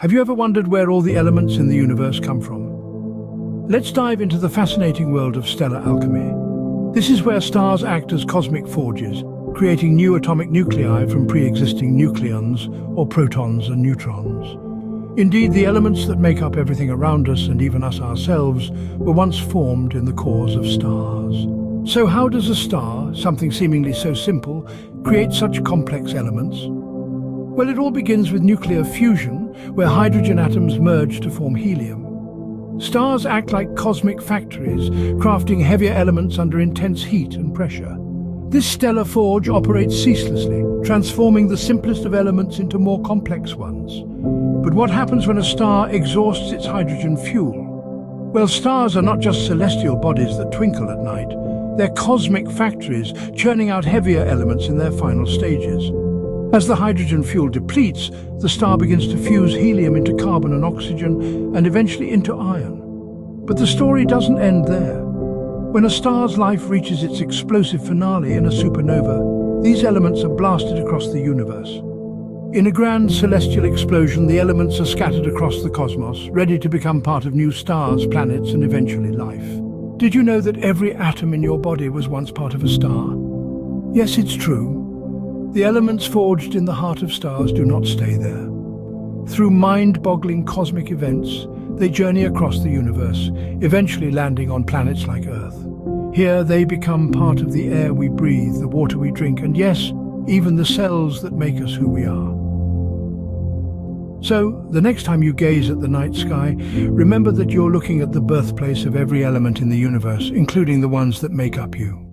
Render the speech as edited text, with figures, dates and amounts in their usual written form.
Have you ever wondered where all the elements in the universe come from? Let's dive into the fascinating world of stellar alchemy. This is where stars act as cosmic forges, creating new atomic nuclei from pre-existing nucleons, or protons and neutrons. Indeed, the elements that make up everything around us and even us ourselves were once formed in the cores of stars. So how does a star, something seemingly so simple, create such complex elements? Well, it all begins with nuclear fusion, where hydrogen atoms merge to form helium. Stars act like cosmic factories, crafting heavier elements under intense heat and pressure. This stellar forge operates ceaselessly, transforming the simplest of elements into more complex ones. But what happens when a star exhausts its hydrogen fuel? Well, stars are not just celestial bodies that twinkle at night. They're cosmic factories, churning out heavier elements in their final stages. As the hydrogen fuel depletes, the star begins to fuse helium into carbon and oxygen, and eventually into iron. But the story doesn't end there. When a star's life reaches its explosive finale in a supernova, these elements are blasted across the universe. In a grand celestial explosion, the elements are scattered across the cosmos, ready to become part of new stars, planets, and eventually life. Did you know that every atom in your body was once part of a star? Yes, it's true. The elements forged in the heart of stars do not stay there. Through mind-boggling cosmic events, they journey across the universe, eventually landing on planets like Earth. Here they become part of the air we breathe, the water we drink, and yes, even the cells that make us who we are. So, the next time you gaze at the night sky, remember that you're looking at the birthplace of every element in the universe, including the ones that make up you.